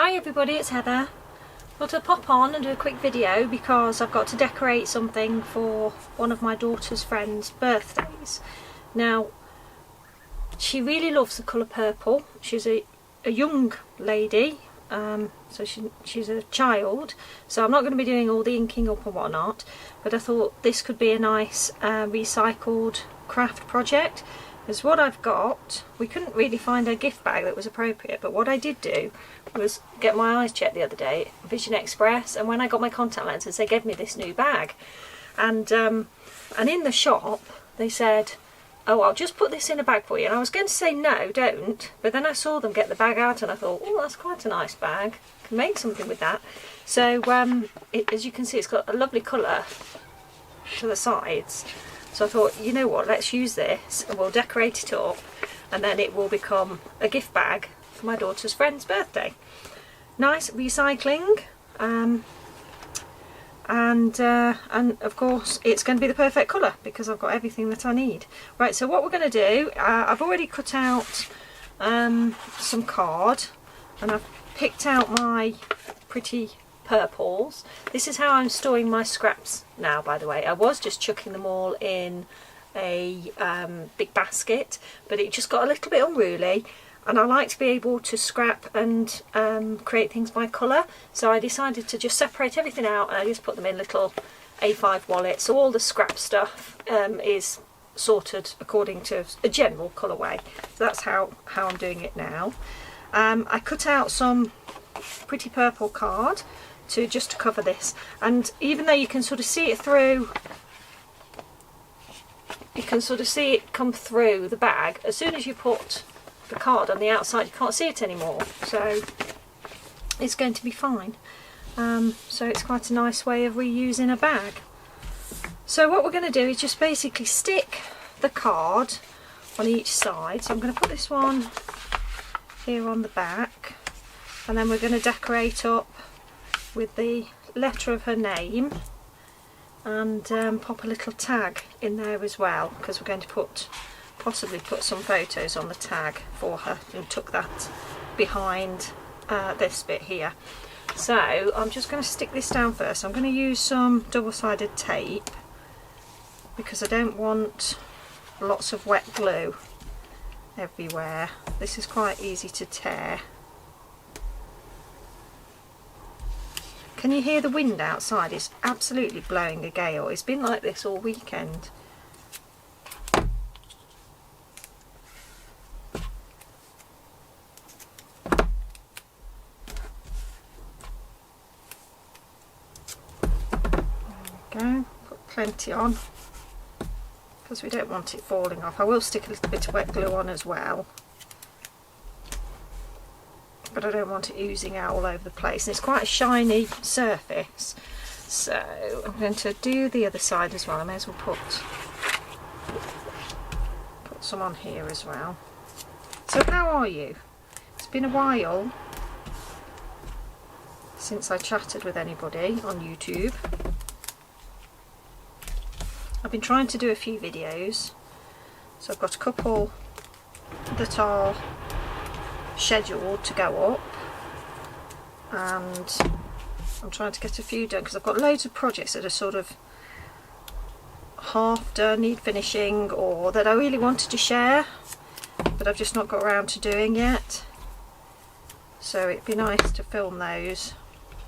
Hi everybody, it's Heather. Thought I'd pop on and do a quick video because I've got to decorate something for one of my daughter's friends' birthdays. Now, she really loves the colour purple. She's a young lady, so she's a child, so I'm not going to be doing all the inking up and whatnot, but I thought this could be a nice recycled craft project. Because what I've got, we couldn't really find a gift bag that was appropriate, but what I did do was get my eyes checked the other day at Vision Express, and when I got my contact lenses they gave me this new bag, and in the shop they said, oh, I'll just put this in a bag for you, and I was going to say no, don't, but then I saw them get the bag out and I thought, oh, that's quite a nice bag, I can make something with that. So as you can see, it's got a lovely colour to the sides. So I thought, you know what, let's use this and we'll decorate it up, and then it will become a gift bag for my daughter's friend's birthday. Nice recycling, and of course it's going to be the perfect colour because I've got everything that I need. Right, so what we're going to do, I've already cut out some card, and I've picked out my pretty purples. This is how I'm storing my scraps now, by the way. I was just chucking them all in a big basket, but it just got a little bit unruly, and I like to be able to scrap and create things by colour, so I decided to just separate everything out and I just put them in little A5 wallets, so all the scrap stuff is sorted according to a general colourway. So that's how I'm doing it now. I cut out some pretty purple card just to cover this, and even though you can sort of see it through, you can sort of see it come through the bag, as soon as you put the card on the outside you can't see it anymore, so it's going to be fine. So it's quite a nice way of reusing a bag. So what we're going to do is just basically stick the card on each side. So I'm going to put this one here on the back, and then we're going to decorate up with the letter of her name, and pop a little tag in there as well, because we're going to possibly put some photos on the tag for her, and tuck that behind this bit here. So I'm just going to stick this down first. I'm going to use some double-sided tape because I don't want lots of wet glue everywhere. This is quite easy to tear. Can you hear the wind outside? It's absolutely blowing a gale. It's been like this all weekend. There we go. Put plenty on because we don't want it falling off. I will stick a little bit of wet glue on as well, but I don't want it oozing out all over the place, and it's quite a shiny surface. So I'm going to do the other side as well. I may as well put some on here as well. So how are you? It's been a while since I chatted with anybody on YouTube. I've been trying to do a few videos, so I've got a couple that are scheduled to go up, and I'm trying to get a few done because I've got loads of projects that are sort of half done, need finishing, or that I really wanted to share but I've just not got around to doing yet. So it'd be nice to film those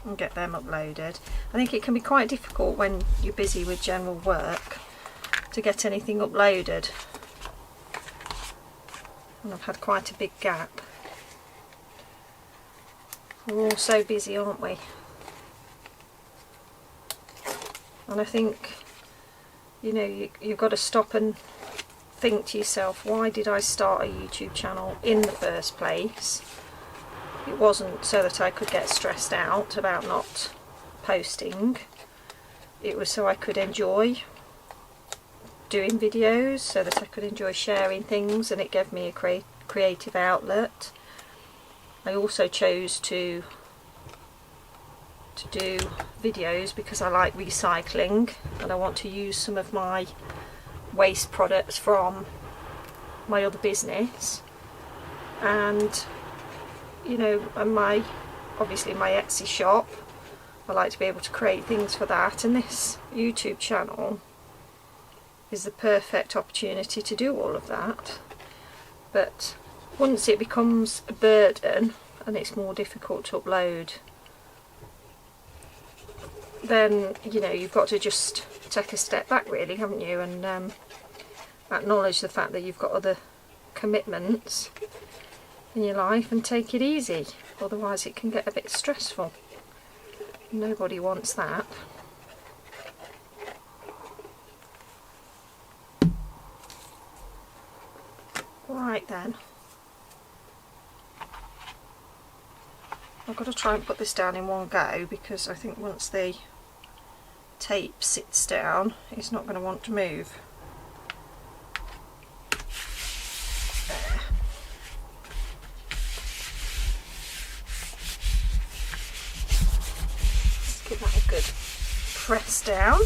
and get them uploaded. I think it can be quite difficult when you're busy with general work to get anything uploaded, and I've had quite a big gap. We're all so busy, aren't we? And I think, you know, you've got to stop and think to yourself, why did I start a YouTube channel in the first place? It wasn't so that I could get stressed out about not posting. It was so I could enjoy doing videos, so that I could enjoy sharing things, and it gave me a creative outlet. I also chose to do videos because I like recycling, and I want to use some of my waste products from my other business, and you know, and my obviously my Etsy shop. I like to be able to create things for that, and this YouTube channel is the perfect opportunity to do all of that. But once it becomes a burden and it's more difficult to upload, then you know you've got to just take a step back, really, haven't you, and acknowledge the fact that you've got other commitments in your life and take it easy. Otherwise it can get a bit stressful. Nobody wants that. Right then, I've got to try and put this down in one go, because I think once the tape sits down it's not going to want to move. There. Let's give that a good press down.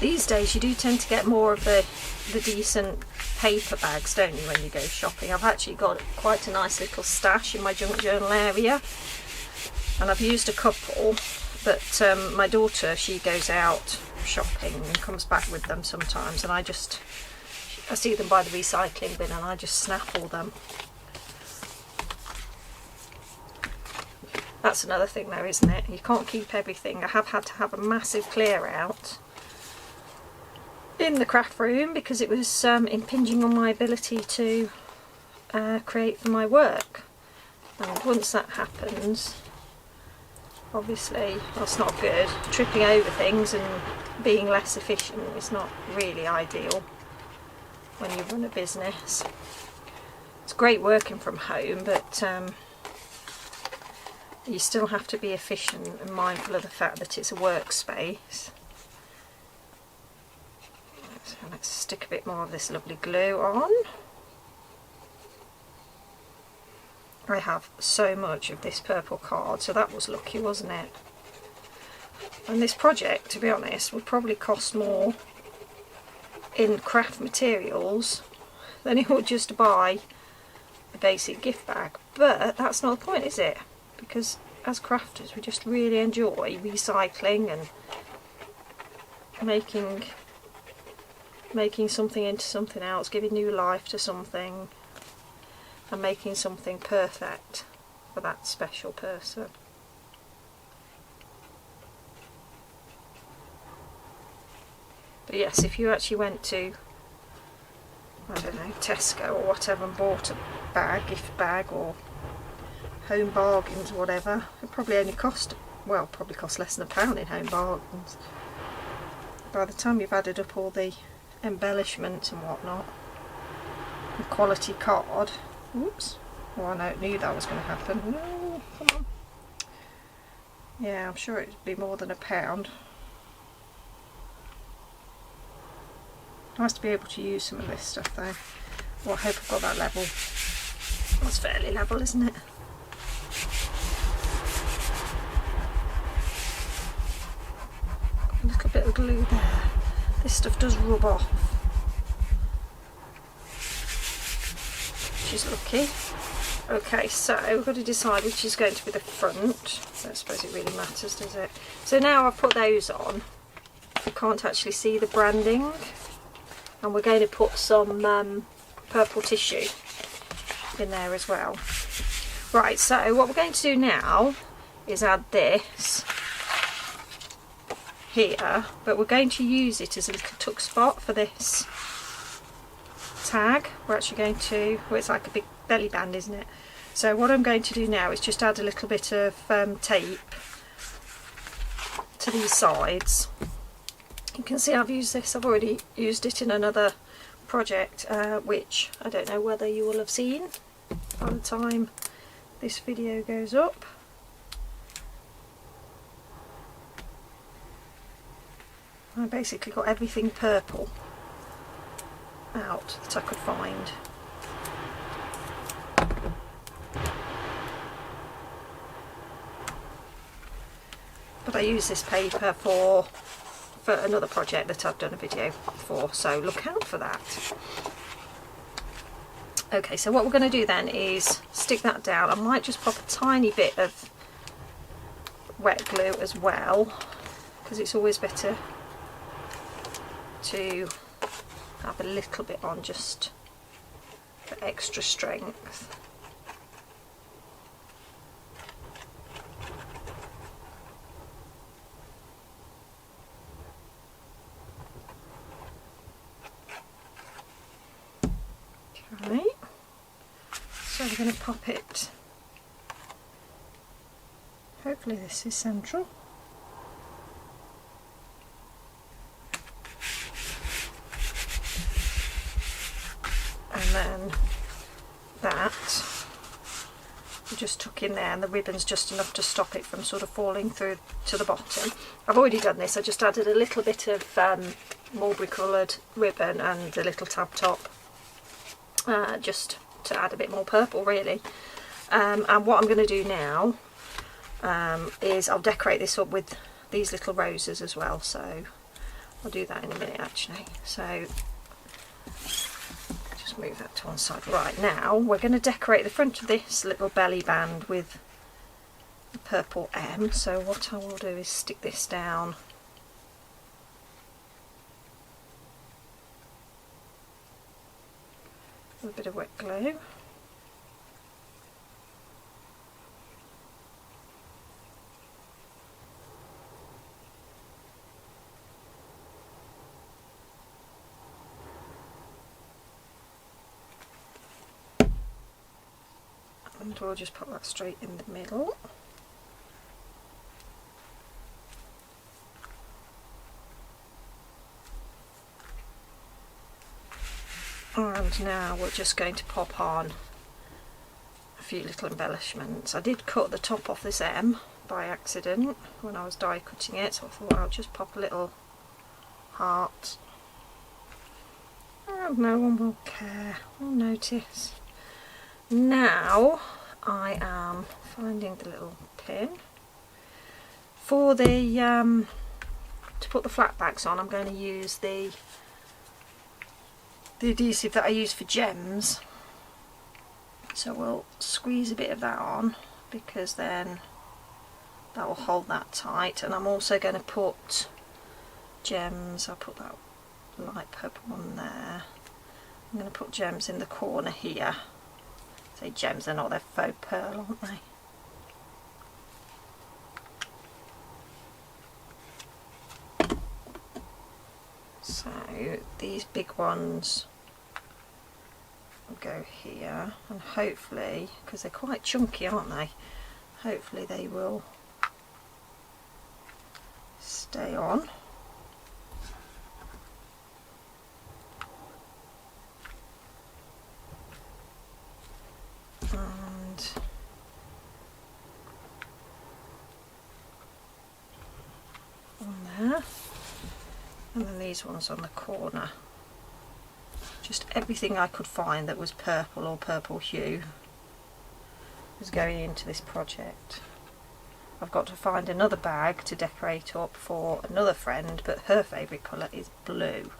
These days you do tend to get more of the decent paper bags, don't you, when you go shopping. I've actually got quite a nice little stash in my junk journal area, and I've used a couple, but my daughter, she goes out shopping and comes back with them sometimes, and I see them by the recycling bin and I just snap all them. That's another thing though, isn't it? You can't keep everything. I have had to have a massive clear out in the craft room because it was impinging on my ability to create for my work, and once that happens, obviously that's not good. Tripping over things and being less efficient is not really ideal when you run a business. It's great working from home, but you still have to be efficient and mindful of the fact that it's a workspace. So let's stick a bit more of this lovely glue on. I have so much of this purple card, so that was lucky, wasn't it? And this project, to be honest, would probably cost more in craft materials than it would just to buy a basic gift bag. But that's not the point, is it? Because as crafters we just really enjoy recycling and making something into something else, giving new life to something, and making something perfect for that special person. But yes, if you actually went to, I don't know, Tesco or whatever and bought a bag, gift bag, or Home Bargains, whatever, it probably only cost, well, probably cost less than £1 in Home Bargains. By the time you've added up all the embellishments and whatnot, the quality card, oops, oh, I knew that was going to happen. Oh, come on. Yeah, I'm sure it'd be more than £1. Nice to be able to use some of this stuff though. Well, I hope I've got that level. That's fairly level, isn't it? A little bit of glue there. This stuff does rub off, which is lucky. Okay, so we've got to decide which is going to be the front. I don't suppose it really matters, does it? So now I've put those on, you can't actually see the branding, and we're going to put some purple tissue in there as well. Right, so what we're going to do now is add this here, but we're going to use it as a little tuck spot for this tag. We're actually going to, well, it's like a big belly band, isn't it? So what I'm going to do now is just add a little bit of tape to these sides. You can see I've used this, I've already used it in another project, which I don't know whether you will have seen by the time this video goes up. I basically got everything purple out that I could find. But I use this paper for another project that I've done a video for, so look out for that. Okay, so what we're going to do then is stick that down. I might just pop a tiny bit of wet glue as well, because it's always better to have a little bit on just for extra strength. Okay, so we're going to pop it, hopefully this is central. And then that we just tuck in there, and the ribbon's just enough to stop it from sort of falling through to the bottom. I've already done this, I just added a little bit of mulberry coloured ribbon and a little tab top, just to add a bit more purple really. And what I'm going to do now is I'll decorate this up with these little roses as well, so I'll do that in a minute actually. So just move that to one side. Right, now we're going to decorate the front of this little belly band with the purple M. So what I will do is stick this down with a bit of wet glue. And we'll just put that straight in the middle. And now we're just going to pop on a few little embellishments. I did cut the top off this M by accident when I was die cutting it, so I thought I'll just pop a little heart. And no one will care or notice. Now I am finding the little pin for the to put the flat backs on. I'm going to use the adhesive that I use for gems, so we'll squeeze a bit of that on because then that will hold that tight. And I'm also going to put gems, I'll put that light purple one there. I'm going to put gems in the corner here. Say gems, they're not, they're faux pearl, aren't they? So these big ones will go here, and hopefully, because they're quite chunky aren't they, hopefully they will stay on. And on there, and then these ones on the corner. Just everything I could find that was purple or purple hue was going into this project. I've got to find another bag to decorate up for another friend, but her favourite colour is blue,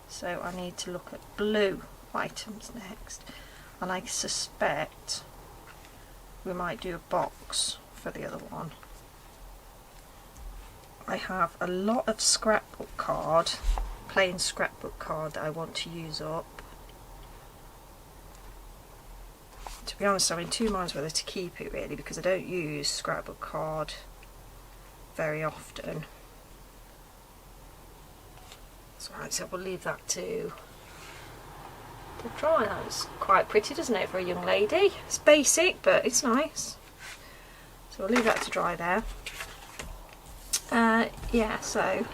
so I need to look at blue items next. And I suspect we might do a box for the other one. I have a lot of scrapbook card, plain scrapbook card that I want to use up. To be honest, I'm in two minds whether to keep it really, because I don't use scrapbook card very often. That's right, so we'll leave that to dry. That's quite pretty, doesn't it, for a young lady? It's basic, but it's nice. So we'll leave that to dry there. Yeah, so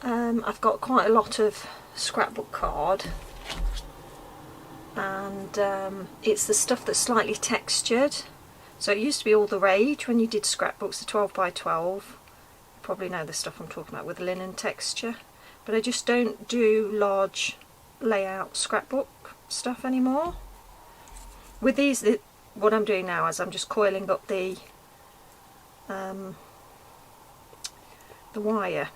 I've got quite a lot of scrapbook card, and it's the stuff that's slightly textured. So it used to be all the rage when you did scrapbooks, the 12 by 12. You probably know the stuff I'm talking about with linen texture, but I just don't do large layout scrapbook stuff anymore. With these, what I'm doing now is I'm just coiling up the wire,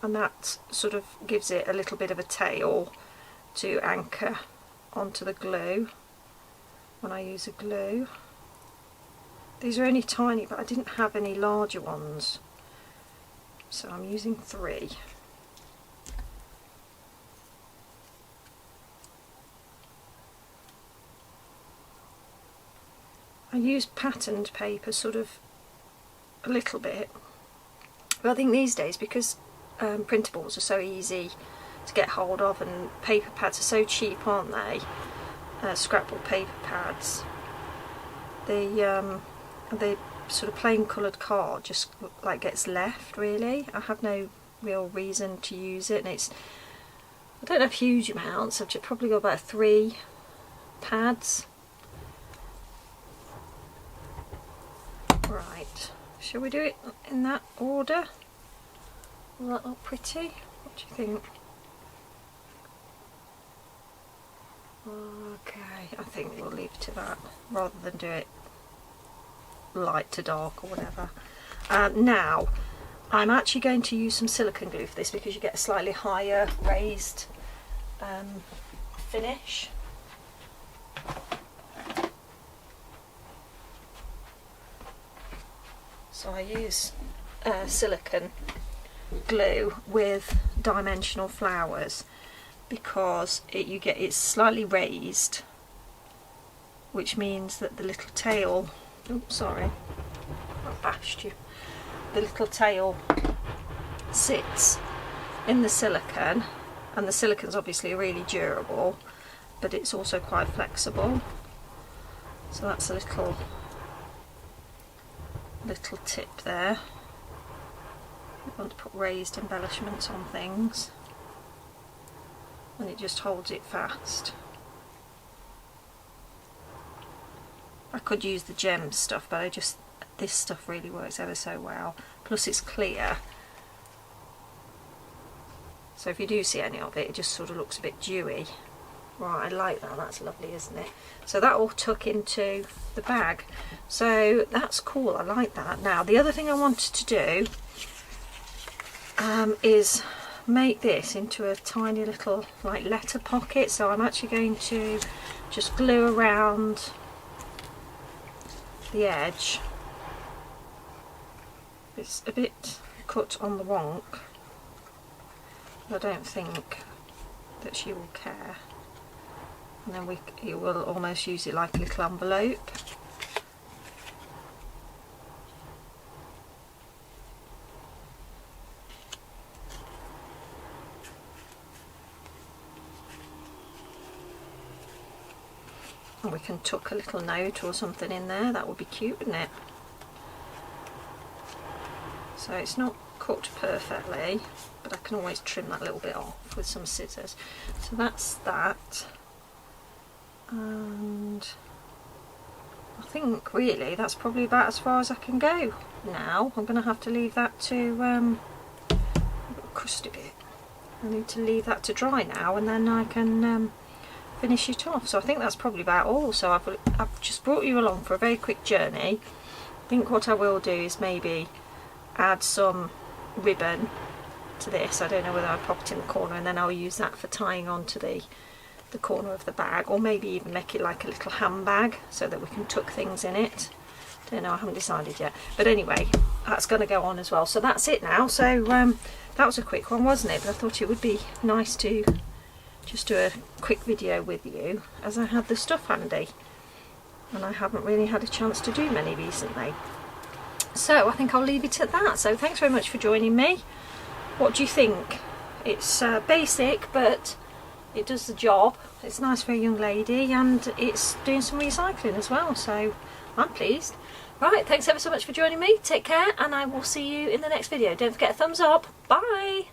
and that sort of gives it a little bit of a tail to anchor onto the glue when I use a glue. These are only tiny, but I didn't have any larger ones, so I'm using 3. I use patterned paper sort of a little bit, but I think these days, because printables are so easy to get hold of and paper pads are so cheap, aren't they? Scrapbook paper pads. The sort of plain coloured card just like gets left, really. I have no real reason to use it, and I don't have huge amounts. I've just probably got about 3 pads. Right, shall we do it in that order? Will that look pretty? What do you think? Okay, I think we'll leave it to that rather than do it light to dark or whatever. Now, I'm actually going to use some silicone glue for this because you get a slightly higher raised finish. So I use silicone glue with dimensional flowers because it's slightly raised, which means that the little tail, oops, sorry, I bashed you. The little tail sits in the silicone, and the silicone's obviously really durable, but it's also quite flexible. So that's a little tip there. You want to put raised embellishments on things, and it just holds it fast. I could use the gem stuff, but this stuff really works ever so well. Plus it's clear, so if you do see any of it, it just sort of looks a bit dewy. Right, I like that, that's lovely, isn't it? So that will tuck into the bag. So that's cool, I like that. Now, the other thing I wanted to do is make this into a tiny little like letter pocket. So I'm actually going to just glue around the edge. It's a bit cut on the wonk. I don't think that she will care. And then you will almost use it like a little envelope. And we can tuck a little note or something in there. That would be cute, wouldn't it? So it's not cut perfectly, but I can always trim that little bit off with some scissors. So that's that. And I think really that's probably about as far as I can go now. I'm going to have to leave that to crusty bit. I need to leave that to dry now, and then I can finish it off. So I think that's probably about all. So I've just brought you along for a very quick journey. I think what I will do is maybe add some ribbon to this. I don't know whether I'll pop it in the corner, and then I'll use that for tying onto the corner of the bag, or maybe even make it like a little handbag so that we can tuck things in it. Don't know, I haven't decided yet, but anyway, that's going to go on as well. So that's it now. So that was a quick one, wasn't it? But I thought it would be nice to just do a quick video with you, as I had the stuff handy and I haven't really had a chance to do many recently. So I think I'll leave it at that. So thanks very much for joining me. What do you think? It's basic, but it does the job. It's nice for a young lady, and it's doing some recycling as well, so I'm pleased. Right, thanks ever so much for joining me. Take care, and I will see you in the next video. Don't forget a thumbs up. Bye!